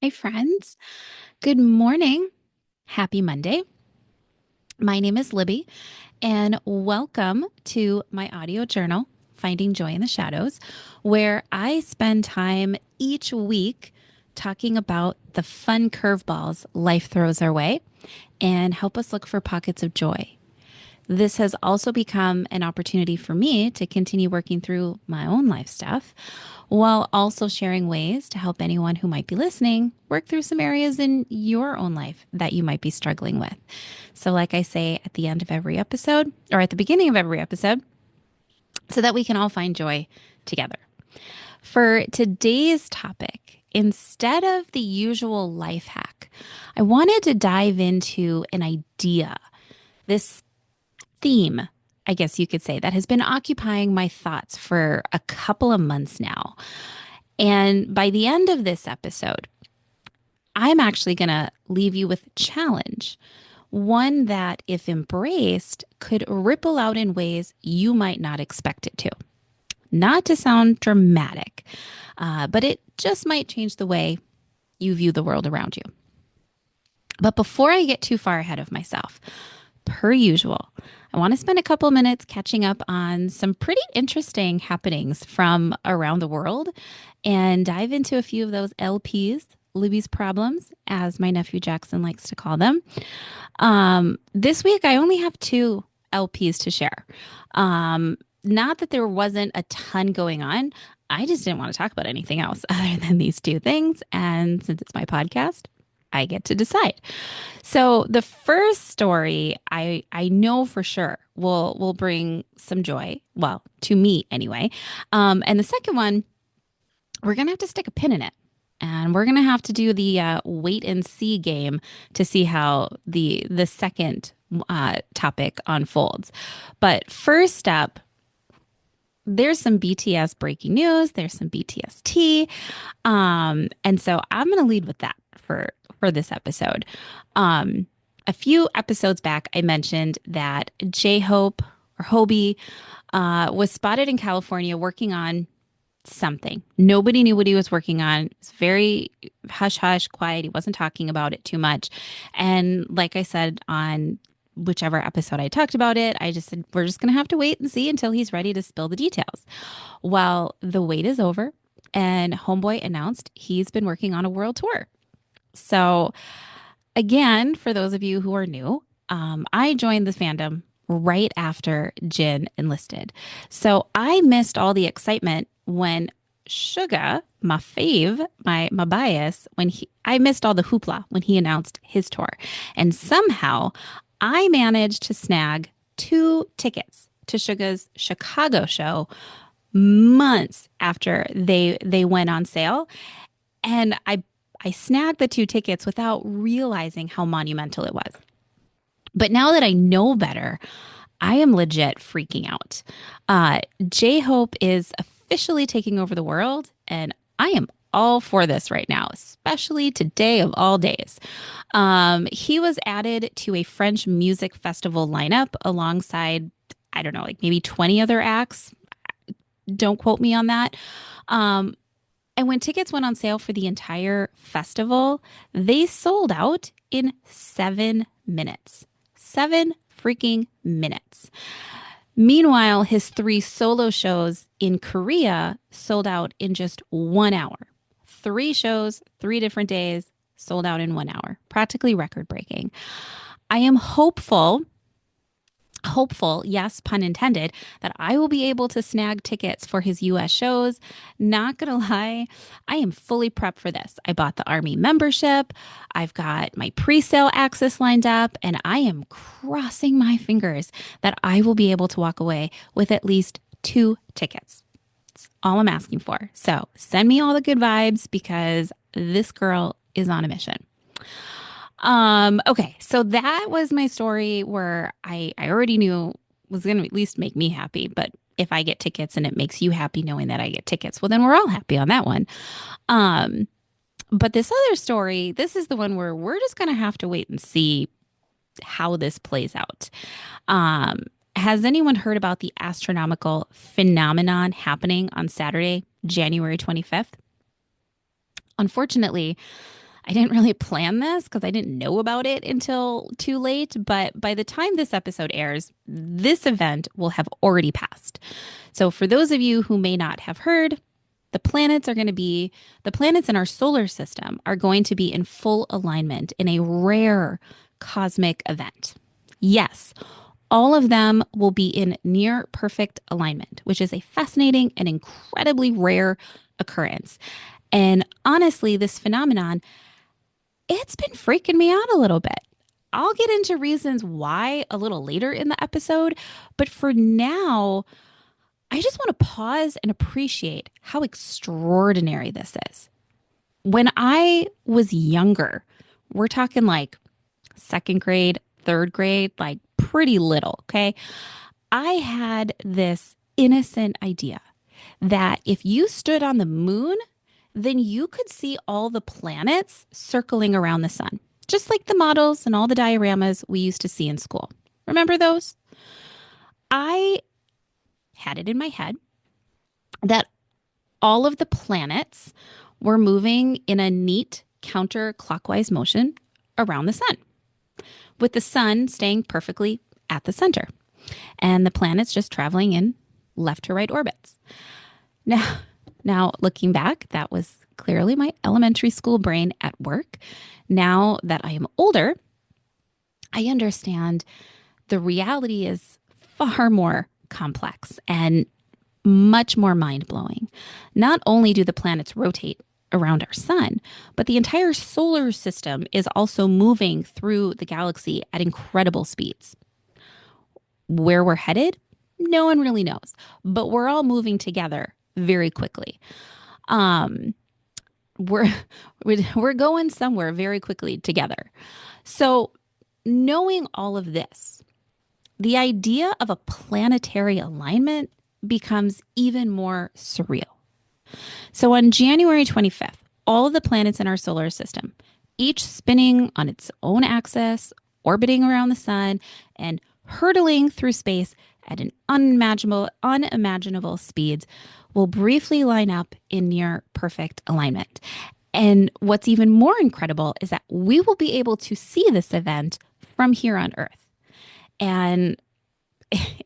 Hi, friends. Good morning. Happy Monday. My name is Libby, and welcome to my audio journal, Finding Joy in the Shadows, where I spend time each week talking about the fun curveballs life throws our way and help us look for pockets of joy. This has also become an opportunity for me to continue working through my own life stuff while also sharing ways to help anyone who might be listening work through some areas in your own life that you might be struggling with. So, like I say at the end of every episode, or at the beginning of every episode, so that we can all find joy together. For today's topic, instead of the usual life hack, I wanted to dive into an idea, this theme, I guess you could say, that has been occupying my thoughts for a couple of months now. And by the end of this episode, I'm actually going to leave you with a challenge, one that, if embraced, could ripple out in ways you might not expect it to. Not to sound dramatic, but it just might change the way you view the world around you. But before I get too far ahead of myself, per usual, I want to spend a couple minutes catching up on some pretty interesting happenings from around the world and dive into a few of those LPs, Libby's problems, as my nephew Jackson likes to call them. This week, I only have two LPs to share. Not that there wasn't a ton going on. I just didn't want to talk about anything else other than these two things. And since it's my podcast, I get to decide. So the first story I know for sure will bring some joy, well, to me anyway. And the second one, we're gonna have to stick a pin in it, and we're gonna have to do the wait and see game to see how the second topic unfolds. But first up, there's some BTS breaking news. There's some BTS tea, and so I'm gonna lead with that for this episode. A few episodes back, I mentioned that J Hope or Hobie was spotted in California working on something. Nobody knew what he was working on. It's very hush hush, quiet. He wasn't talking about it too much. And like I said on whichever episode I talked about it, I just said, we're just going to have to wait and see until he's ready to spill the details. Well, the wait is over, and Homeboy announced he's been working on a world tour. So, again, for those of you who are new, I joined the fandom right after Jin enlisted. So I missed all the excitement when Suga, my fave, my bias, I missed all the hoopla when he announced his tour. And somehow I managed to snag two tickets to Suga's Chicago show months after they went on sale. And I snagged the two tickets without realizing how monumental it was. But now that I know better, I am legit freaking out. J Hope is officially taking over the world, and I am all for this right now, especially today of all days. He was added to a French music festival lineup alongside, I don't know, like maybe 20 other acts. Don't quote me on that. And when tickets went on sale for the entire festival, they sold out in 7 minutes. 7 freaking minutes. Meanwhile, his three solo shows in Korea sold out in just 1 hour. Three shows, 3 different days, sold out in 1 hour. Practically record breaking. I am hopeful, yes, pun intended, that I will be able to snag tickets for his US shows. Not gonna lie, I am fully prepped for this. I bought the Army membership, I've got my pre sale access lined up, and I am crossing my fingers that I will be able to walk away with at least two tickets. That's all I'm asking for. So send me all the good vibes because this girl is on a mission. Okay, so that was my story where I already knew was going to at least make me happy, but if I get tickets and it makes you happy knowing that I get tickets, well then we're all happy on that one. Um, but this other story, this is the one where we're just going to have to wait and see how this plays out. Um, has anyone heard about the astronomical phenomenon happening on Saturday, January 25th? Unfortunately, I didn't really plan this because I didn't know about it until too late. But by the time this episode airs, this event will have already passed. So for those of you who may not have heard, the planets in our solar system are going to be in full alignment in a rare cosmic event. Yes, all of them will be in near perfect alignment, which is a fascinating and incredibly rare occurrence. And honestly, this phenomenon, it's been freaking me out a little bit. I'll get into reasons why a little later in the episode, but for now, I just want to pause and appreciate how extraordinary this is. When I was younger, we're talking like second grade, third grade, like pretty little, okay? I had this innocent idea that if you stood on the moon, then you could see all the planets circling around the sun, just like the models and all the dioramas we used to see in school. Remember those? I had it in my head that all of the planets were moving in a neat counterclockwise motion around the sun, with the sun staying perfectly at the center and the planets just traveling in left to right orbits. Now looking back, that was clearly my elementary school brain at work. Now that I am older, I understand the reality is far more complex and much more mind-blowing. Not only do the planets rotate around our sun, but the entire solar system is also moving through the galaxy at incredible speeds. Where we're headed, no one really knows, but we're all moving together very quickly. We're we're going somewhere very quickly together. So, knowing all of this, the idea of a planetary alignment becomes even more surreal. So on January 25th, all of the planets in our solar system, each spinning on its own axis, orbiting around the sun, and hurtling through space at an unimaginable speeds, will briefly line up in near perfect alignment. And what's even more incredible is that we will be able to see this event from here on Earth. And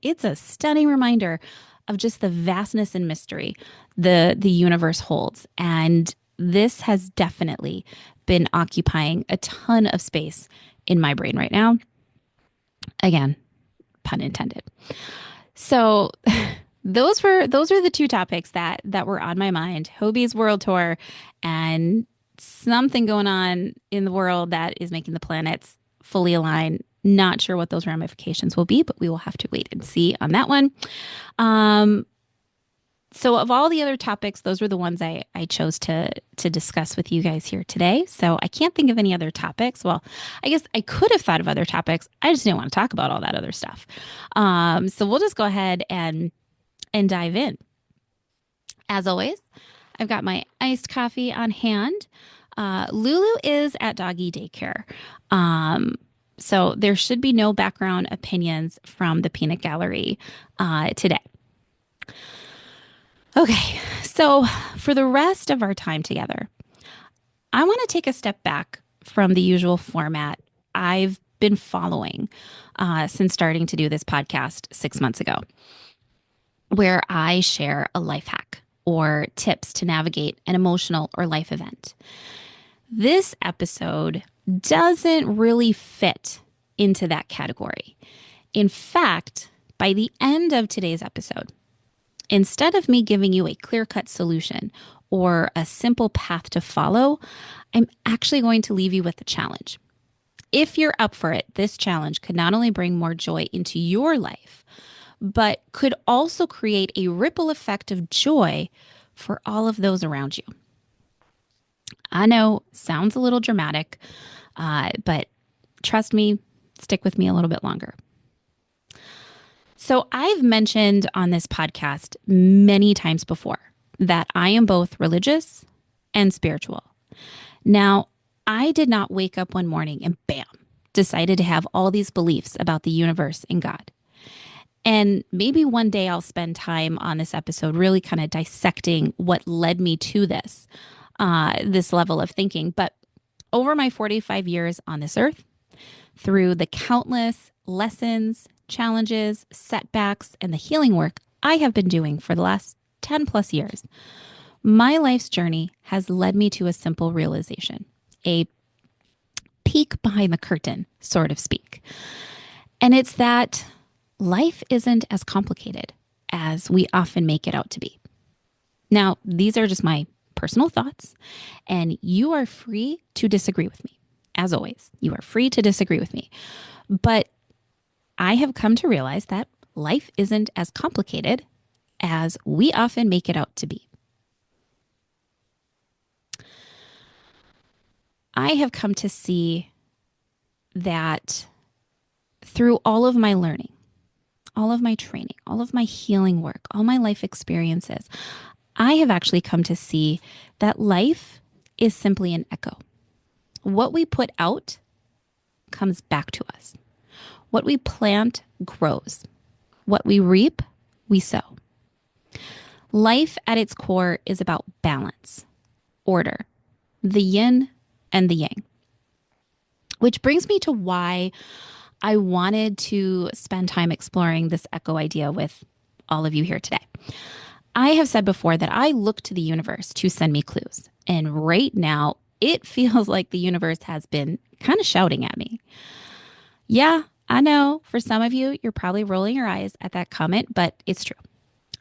it's a stunning reminder of just the vastness and mystery the universe holds. And this has definitely been occupying a ton of space in my brain right now. Again, pun intended. So those were the two topics that were on my mind: Hobie's world tour and something going on in the world that is making the planets fully align. Not sure what those ramifications will be, but we will have to wait and see on that one. So of all the other topics, those were the ones I chose to discuss with you guys here today. So I can't think of any other topics. Well, I guess I could have thought of other topics. I just didn't want to talk about all that other stuff. So we'll just go ahead and dive in. As always, I've got my iced coffee on hand. Lulu is at doggy daycare. So there should be no background opinions from the peanut gallery today. Okay, so for the rest of our time together, I want to take a step back from the usual format I've been following since starting to do this podcast 6 months ago, where I share a life hack or tips to navigate an emotional or life event. This episode doesn't really fit into that category. In fact, by the end of today's episode, instead of me giving you a clear-cut solution or a simple path to follow, I'm actually going to leave you with a challenge. If you're up for it, this challenge could not only bring more joy into your life, but could also create a ripple effect of joy for all of those around you. I know, sounds a little dramatic, but trust me, stick with me a little bit longer. So I've mentioned on this podcast many times before that I am both religious and spiritual. Now, I did not wake up one morning and bam, decided to have all these beliefs about the universe and God. And maybe one day I'll spend time on this episode really kind of dissecting what led me to this level of thinking. But Over my 45 years on this earth, through the countless lessons, challenges, setbacks, and the healing work I have been doing for the last 10 plus years, my life's journey has led me to a simple realization, a peek behind the curtain, so to speak. And it's that life isn't as complicated as we often make it out to be. Now, these are just my personal thoughts, and you are free to disagree with me. As always, you are free to disagree with me. But I have come to realize that life isn't as complicated as we often make it out to be. I have come to see that through all of my learning, all of my training, all of my healing work, all my life experiences, I have actually come to see that life is simply an echo. What we put out comes back to us. What we plant grows. What we reap, we sow. Life at its core is about balance, order, the yin and the yang. Which brings me to why I wanted to spend time exploring this echo idea with all of you here today. I have said before that I look to the universe to send me clues. And right now, it feels like the universe has been kind of shouting at me. Yeah, I know for some of you, you're probably rolling your eyes at that comment, but it's true.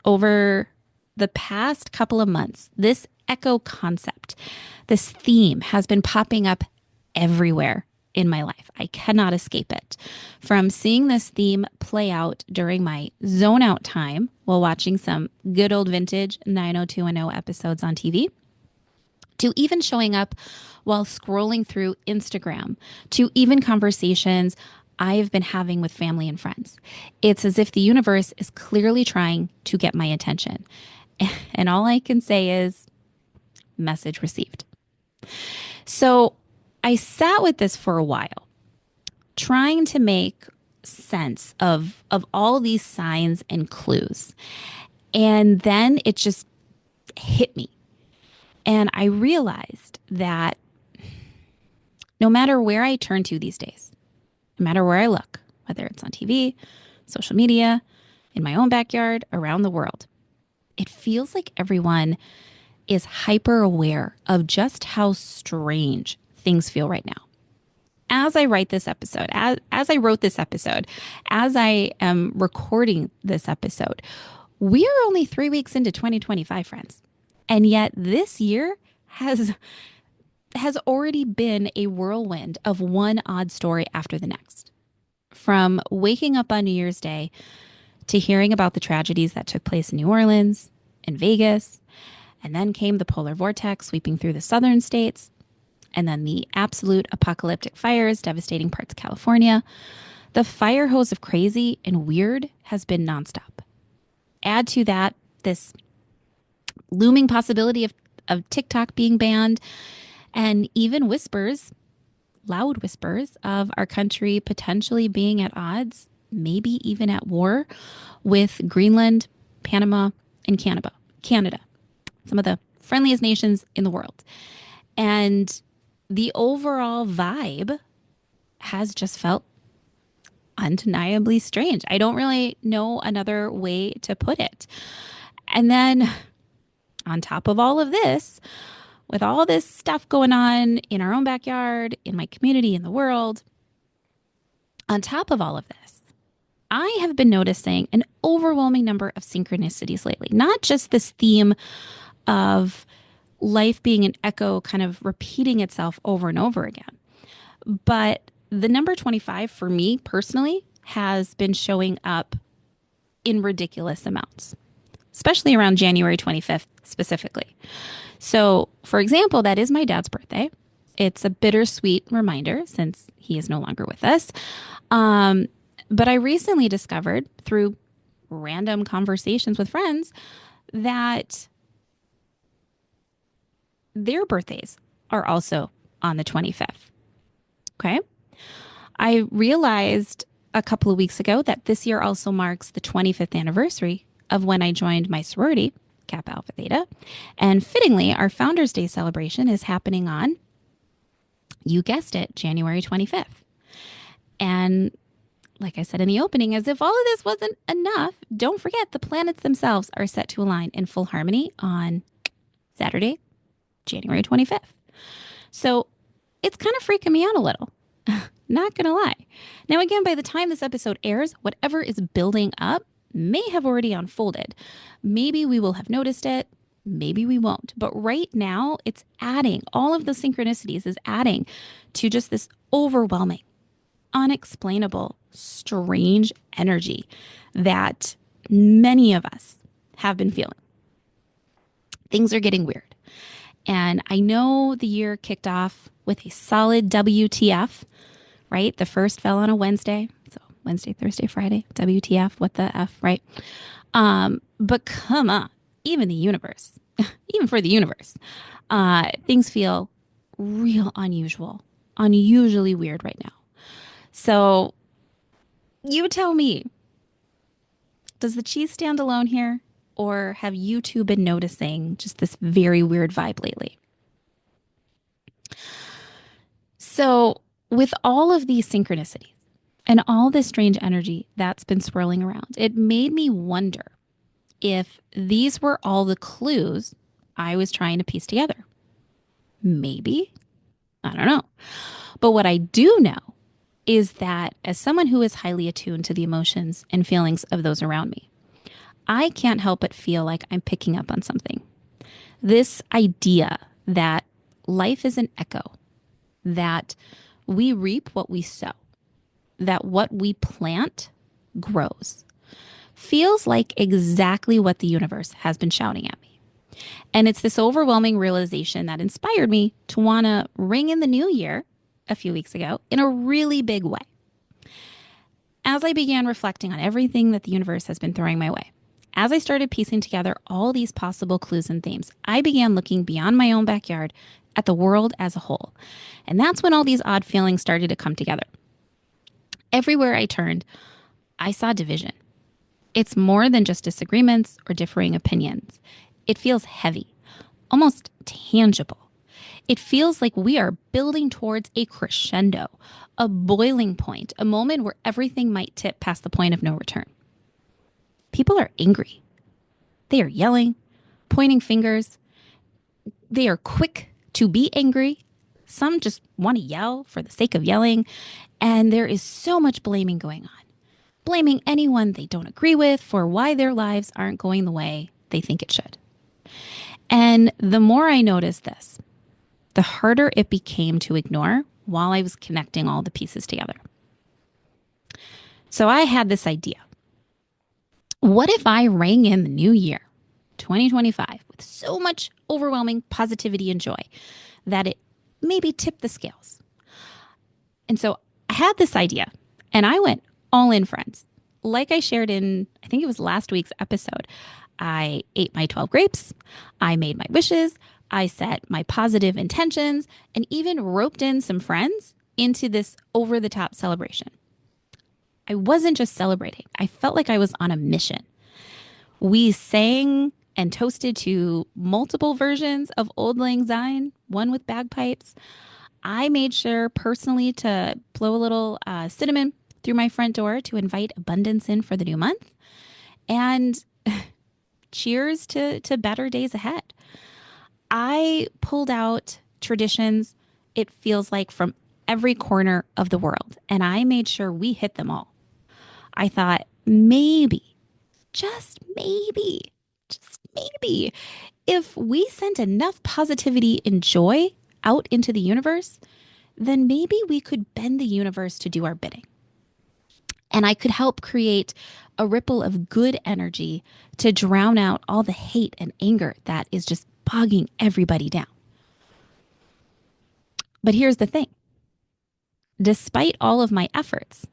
Over the past couple of months, this echo concept, this theme has been popping up everywhere in my life. I cannot escape it. From seeing this theme play out during my zone out time while watching some good old vintage 90210 episodes on TV, to even showing up while scrolling through Instagram, to even conversations I've been having with family and friends. It's as if the universe is clearly trying to get my attention. And all I can say is, message received. So I sat with this for a while, trying to make sense of all these signs and clues. And then it just hit me. And I realized that no matter where I turn to these days, no matter where I look, whether it's on TV, social media, in my own backyard, around the world, it feels like everyone is hyper aware of just how strange things feel right now. As I write this episode, as I wrote this episode, as I am recording this episode, we are only 3 weeks into 2025, friends. And yet this year has already been a whirlwind of one odd story after the next. From waking up on New Year's Day to hearing about the tragedies that took place in New Orleans and Vegas, and then came the polar vortex sweeping through the southern states, and then the absolute apocalyptic fires devastating parts of California. The fire hose of crazy and weird has been nonstop. Add to that this looming possibility of TikTok being banned, and even whispers, loud whispers, of our country potentially being at odds, maybe even at war with Greenland, Panama, and Canada, some of the friendliest nations in the world. And the overall vibe has just felt undeniably strange. I don't really know another way to put it. And then on top of all of this, with all this stuff going on in our own backyard, in my community, in the world, on top of all of this, I have been noticing an overwhelming number of synchronicities lately. Not just this theme of life being an echo kind of repeating itself over and over again, but the number 25 for me personally has been showing up in ridiculous amounts, especially around January 25th specifically. So, for example, that is my dad's birthday. It's a bittersweet reminder since he is no longer with us. But I recently discovered through random conversations with friends that their birthdays are also on the 25th. Okay. I realized a couple of weeks ago that this year also marks the 25th anniversary of when I joined my sorority, Kappa Alpha Theta. And fittingly, our Founders Day celebration is happening on You guessed it, January 25th. And like I said in the opening, as if all of this wasn't enough, don't forget the planets themselves are set to align in full harmony on Saturday, January 25th. So it's kind of freaking me out a little. Not gonna lie. Now, again, by the time this episode airs, whatever is building up may have already unfolded. Maybe we will have noticed it. Maybe we won't. But right now, it's adding, all of the synchronicities is adding to just this overwhelming, unexplainable, strange energy that many of us have been feeling. Things are getting weird. And I know the year kicked off with a solid WTF, right? The first fell on a Wednesday. So Wednesday, Thursday, Friday, WTF, what the F, right? But come on, even the universe, even for the universe, things feel real unusual, unusually weird right now. So you tell me, does the cheese stand alone here? Or have you two been noticing just this very weird vibe lately? So, with all of these synchronicities and all this strange energy that's been swirling around, it made me wonder if these were all the clues I was trying to piece together. Maybe. I don't know. But what I do know is that as someone who is highly attuned to the emotions and feelings of those around me, I can't help but feel like I'm picking up on something. This idea that life is an echo, that we reap what we sow, that what we plant grows, feels like exactly what the universe has been shouting at me. And it's this overwhelming realization that inspired me to want to ring in the new year a few weeks ago in a really big way. As I began reflecting on everything that the universe has been throwing my way, as I started piecing together all these possible clues and themes, I began looking beyond my own backyard at the world as a whole. And that's when all these odd feelings started to come together. Everywhere I turned, I saw division. It's more than just disagreements or differing opinions. It feels heavy, almost tangible. It feels like we are building towards a crescendo, a boiling point, a moment where everything might tip past the point of no return. People are angry. They are yelling, pointing fingers. They are quick to be angry. Some just want to yell for the sake of yelling. And there is so much blaming going on. Blaming anyone they don't agree with for why their lives aren't going the way they think it should. And the more I noticed this, the harder it became to ignore while I was connecting all the pieces together. So I had this idea. What if I rang in the new year, 2025, with so much overwhelming positivity and joy that it maybe tipped the scales? And so I had this idea and I went all in, friends. Like I shared in, I think it was last week's episode, I ate my 12 grapes, I made my wishes, I set my positive intentions, and even roped in some friends into this over-the-top celebration. I wasn't just celebrating. I felt like I was on a mission. We sang and toasted to multiple versions of Old Lang Syne, one with bagpipes. I made sure personally to blow a little cinnamon through my front door to invite abundance in for the new month. And cheers to better days ahead. I pulled out traditions, it feels like, from every corner of the world, and I made sure we hit them all. I thought maybe, just maybe, if we sent enough positivity and joy out into the universe, then maybe we could bend the universe to do our bidding. And I could help create a ripple of good energy to drown out all the hate and anger that is just bogging everybody down. But here's the thing. Despite all of my efforts,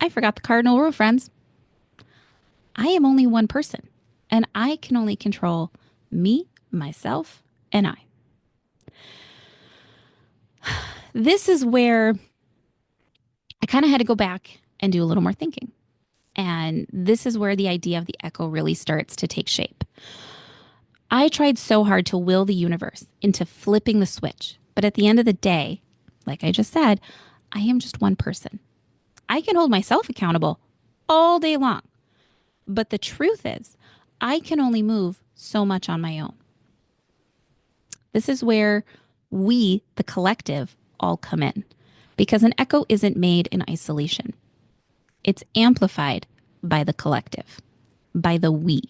I forgot the cardinal rule, friends. I am only one person, and I can only control me, myself, and I. This is where I kind of had to go back and do a little more thinking. And this is where the idea of the echo really starts to take shape. I tried so hard to will the universe into flipping the switch. But at the end of the day, like I just said, I am just one person. I can hold myself accountable all day long. But the truth is, I can only move so much on my own. This is where we, the collective, all come in. Because an echo isn't made in isolation, it's amplified by the collective, by the we.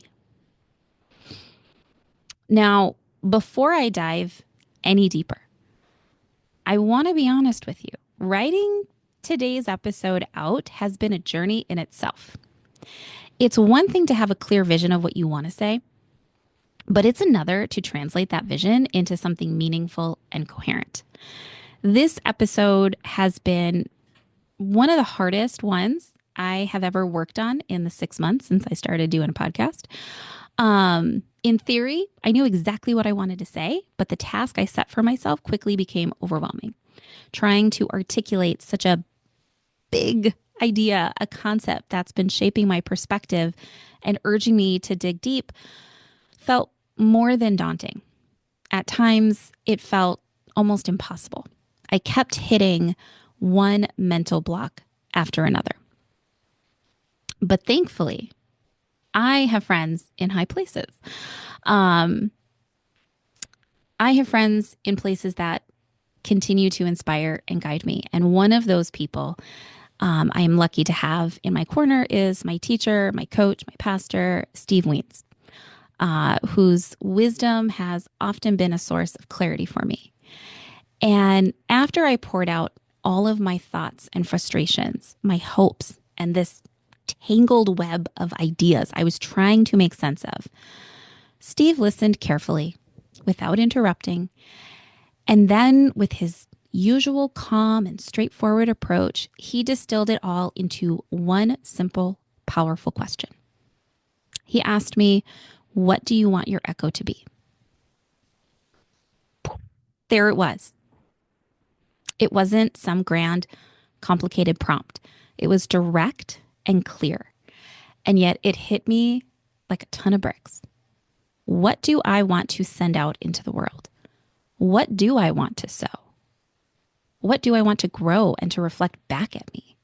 Now, before I dive any deeper, I want to be honest with you. Writing today's episode out has been a journey in itself. It's one thing to have a clear vision of what you want to say, but it's another to translate that vision into something meaningful and coherent. This episode has been one of the hardest ones I have ever worked on in the 6 months since I started doing a podcast. In theory, I knew exactly what I wanted to say, but the task I set for myself quickly became overwhelming. Trying to articulate such a big idea, a concept that's been shaping my perspective and urging me to dig deep felt more than daunting. At times, it felt almost impossible. I kept hitting one mental block after another. But thankfully, I have friends in high places. I have friends in places that continue to inspire and guide me. And one of those people I am lucky to have in my corner is my teacher, my coach, my pastor, Steve Weens, whose wisdom has often been a source of clarity for me. And after I poured out all of my thoughts and frustrations, my hopes, and this tangled web of ideas I was trying to make sense of, Steve listened carefully, without interrupting, and then with his usual calm and straightforward approach, he distilled it all into one simple, powerful question. He asked me, "What do you want your echo to be?" There it was. It wasn't some grand, complicated prompt. It was direct and clear. And yet it hit me like a ton of bricks. What do I want to send out into the world? What do I want to sow? What do I want to grow and to reflect back at me?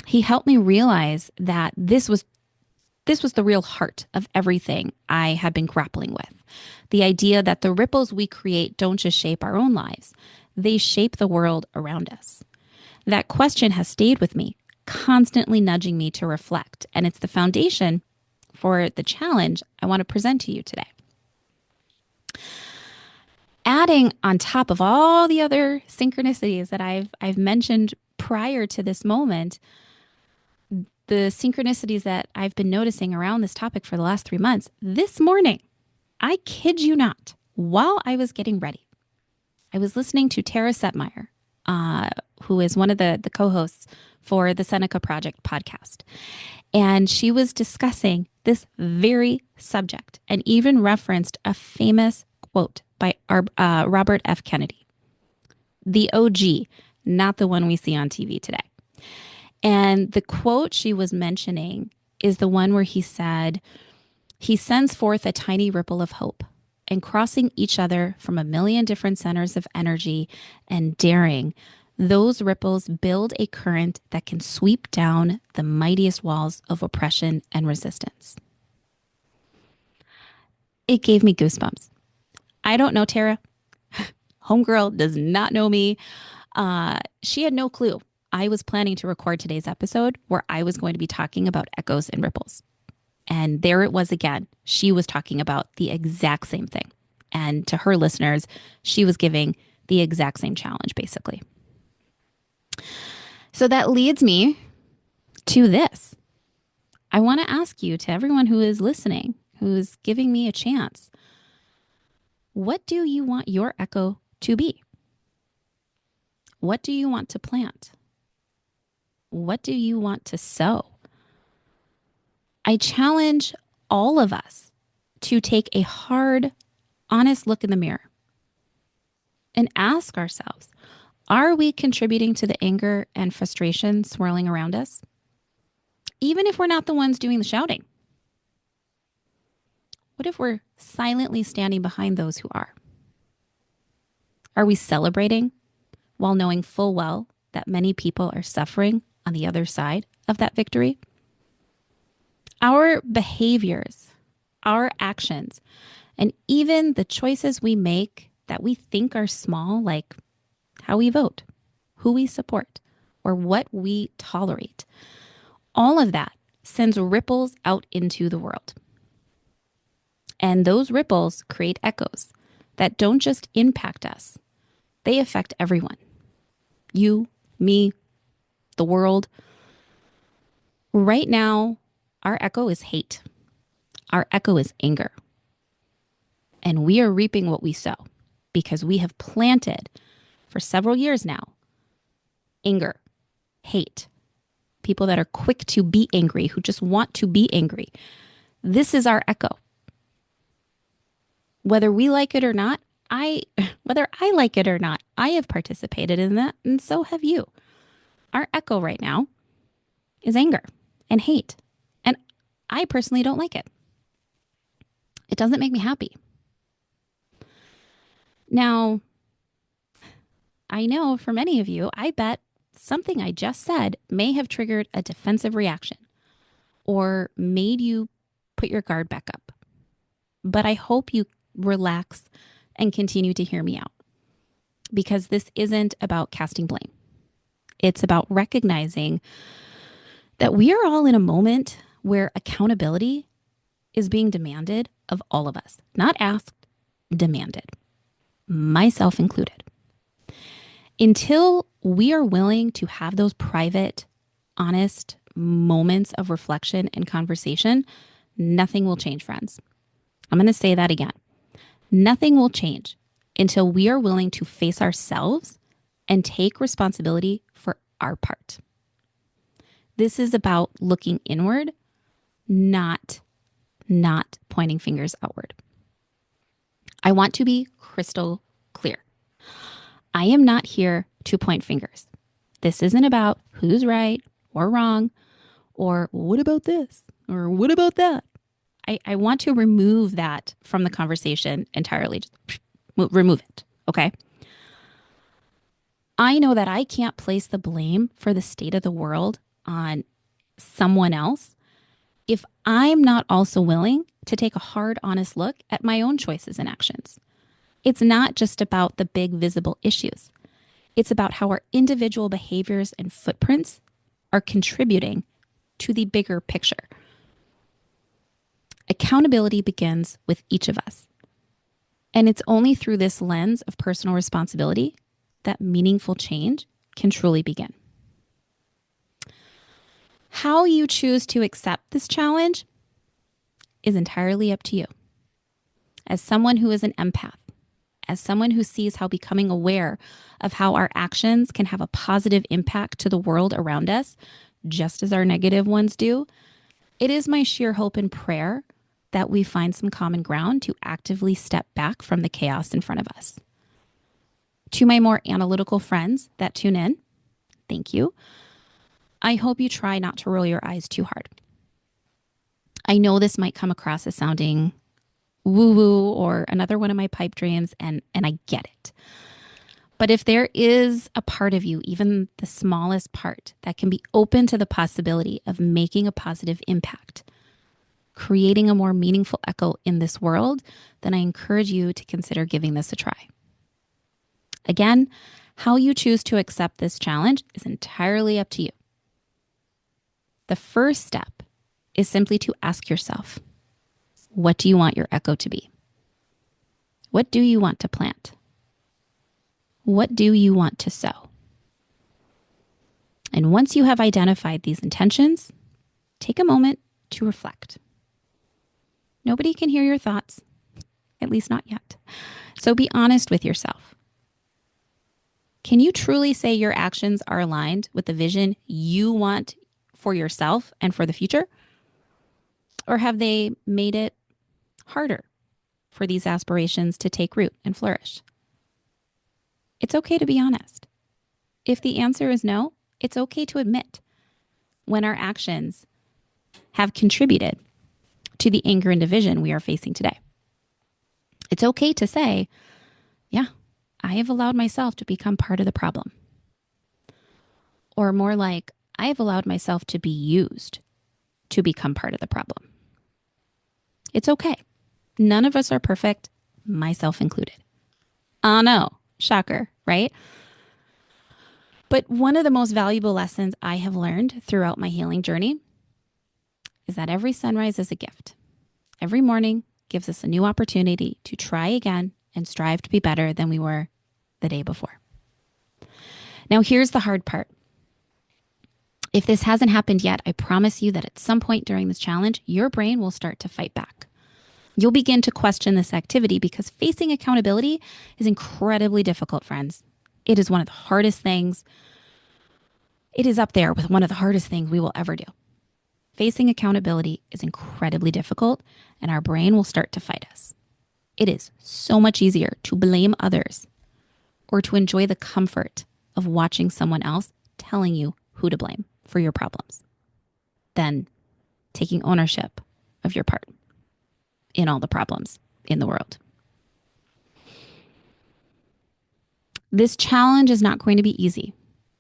He helped me realize that this was the real heart of everything I had been grappling with. The idea that the ripples we create don't just shape our own lives, they shape the world around us. That question has stayed with me, constantly nudging me to reflect, and it's the foundation for the challenge I want to present to you today. Adding on top of all the other synchronicities that I've mentioned prior to this moment, the synchronicities that I've been noticing around this topic for the last 3 months, this morning, I kid you not, while I was getting ready, I was listening to Tara Setmeyer, who is one of the co-hosts for the Seneca Project podcast. And she was discussing this very subject and even referenced a famous quote by Robert F. Kennedy, the OG, not the one we see on TV today. And the quote she was mentioning is the one where he said, "He sends forth a tiny ripple of hope, and crossing each other from a million different centers of energy and daring, those ripples build a current that can sweep down the mightiest walls of oppression and resistance." It gave me goosebumps. I don't know Tara. Homegirl does not know me. She had no clue I was planning to record today's episode where I was going to be talking about echoes and ripples. And there it was again. She was talking about the exact same thing. And to her listeners, she was giving the exact same challenge, basically. So that leads me to this. I want to ask you, to everyone who is listening, who's giving me a chance, what do you want your echo to be? What do you want to plant? What do you want to sow? I challenge all of us to take a hard, honest look in the mirror and ask ourselves, are we contributing to the anger and frustration swirling around us? Even if we're not the ones doing the shouting. What if we're silently standing behind those who are? Are we celebrating while knowing full well that many people are suffering on the other side of that victory? Our behaviors, our actions, and even the choices we make that we think are small, like how we vote, who we support, or what we tolerate, all of that sends ripples out into the world. And those ripples create echoes that don't just impact us, they affect everyone. You, me, the world. Right now, our echo is hate. Our echo is anger. And we are reaping what we sow because we have planted for several years now anger, hate, people that are quick to be angry, who just want to be angry. This is our echo. Whether we like it or not, whether I like it or not, I have participated in that, and so have you. Our echo right now is anger and hate, and I personally don't like it. It doesn't make me happy. Now, I know for many of you, I bet something I just said may have triggered a defensive reaction or made you put your guard back up. But I hope you relax and continue to hear me out, because this isn't about casting blame. It's about recognizing that we are all in a moment where accountability is being demanded of all of us, not asked, demanded, myself included. Until we are willing to have those private, honest moments of reflection and conversation, nothing will change, friends. I'm going to say that again. Nothing will change until we are willing to face ourselves and take responsibility for our part. This is about looking inward, not pointing fingers outward. I want to be crystal clear. I am not here to point fingers. This isn't about who's right or wrong, or what about this, or what about that. I want to remove that from the conversation entirely. Just remove it, okay? I know that I can't place the blame for the state of the world on someone else if I'm not also willing to take a hard, honest look at my own choices and actions. It's not just about the big visible issues. It's about how our individual behaviors and footprints are contributing to the bigger picture. Accountability begins with each of us. And it's only through this lens of personal responsibility that meaningful change can truly begin. How you choose to accept this challenge is entirely up to you. As someone who is an empath, as someone who sees how becoming aware of how our actions can have a positive impact to the world around us, just as our negative ones do, it is my sheer hope and prayer that we find some common ground to actively step back from the chaos in front of us. To my more analytical friends that tune in, thank you. I hope you try not to roll your eyes too hard. I know this might come across as sounding woo-woo or another one of my pipe dreams, and I get it. But if there is a part of you, even the smallest part, that can be open to the possibility of making a positive impact, creating a more meaningful echo in this world, then I encourage you to consider giving this a try. Again, how you choose to accept this challenge is entirely up to you. The first step is simply to ask yourself, what do you want your echo to be? What do you want to plant? What do you want to sow? And once you have identified these intentions, take a moment to reflect. Nobody can hear your thoughts, at least not yet. So be honest with yourself. Can you truly say your actions are aligned with the vision you want for yourself and for the future? Or have they made it harder for these aspirations to take root and flourish? It's okay to be honest. If the answer is no, it's okay to admit when our actions have contributed to the anger and division we are facing today. It's okay to say, yeah, I have allowed myself to become part of the problem. Or more like, I have allowed myself to be used to become part of the problem. It's okay. None of us are perfect, myself included. Oh no, shocker, right? But one of the most valuable lessons I have learned throughout my healing journey is that every sunrise is a gift. Every morning gives us a new opportunity to try again and strive to be better than we were the day before. Now, here's the hard part. If this hasn't happened yet, I promise you that at some point during this challenge, your brain will start to fight back. You'll begin to question this activity because facing accountability is incredibly difficult, friends. It is one of the hardest things. It is up there with one of the hardest things we will ever do. Facing accountability is incredibly difficult, and our brain will start to fight us. It is so much easier to blame others or to enjoy the comfort of watching someone else telling you who to blame for your problems than taking ownership of your part in all the problems in the world. This challenge is not going to be easy,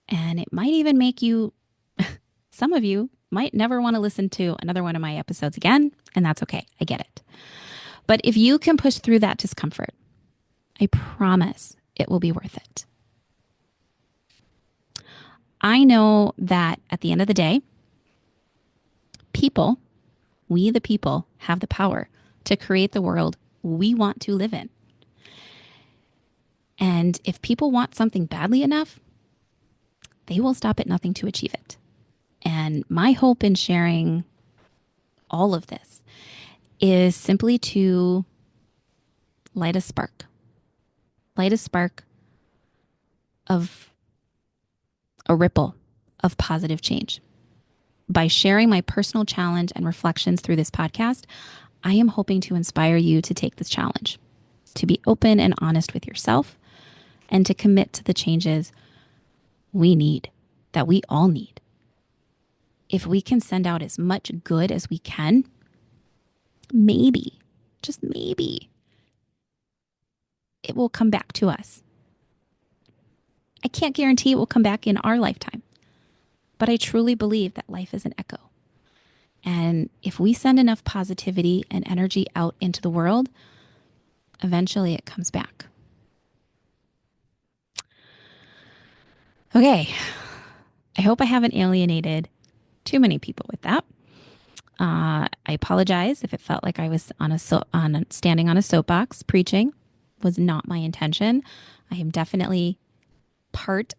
and it might even make you, some of you might never want to listen to another one of my episodes again, and that's okay. I get it. But if you can push through that discomfort, I promise it will be worth it. I know that at the end of the day, people, we the people, have the power to create the world we want to live in. And if people want something badly enough, they will stop at nothing to achieve it. And my hope in sharing all of this is simply to light a spark of a ripple of positive change. By sharing my personal challenge and reflections through this podcast, I am hoping to inspire you to take this challenge, to be open and honest with yourself, and to commit to the changes we need, that we all need. If we can send out as much good as we can, maybe, just maybe, it will come back to us. I can't guarantee it will come back in our lifetime, but I truly believe that life is an echo. And if we send enough positivity and energy out into the world, eventually it comes back. Okay, I hope I haven't alienated too many people with that. I apologize if it felt like I was standing on a soapbox preaching. Was not my intention. I am definitely part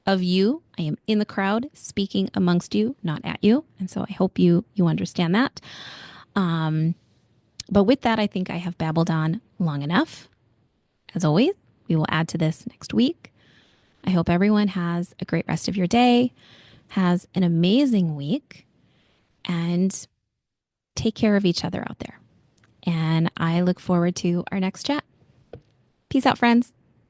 of you. I am in the crowd speaking amongst you, not at you. And so I hope you understand that. But with that, I think I have babbled on long enough. As always, we will add to this next week. I hope everyone has a great rest of your day, has an amazing week, and take care of each other out there. And I look forward to our next chat. Peace out, friends.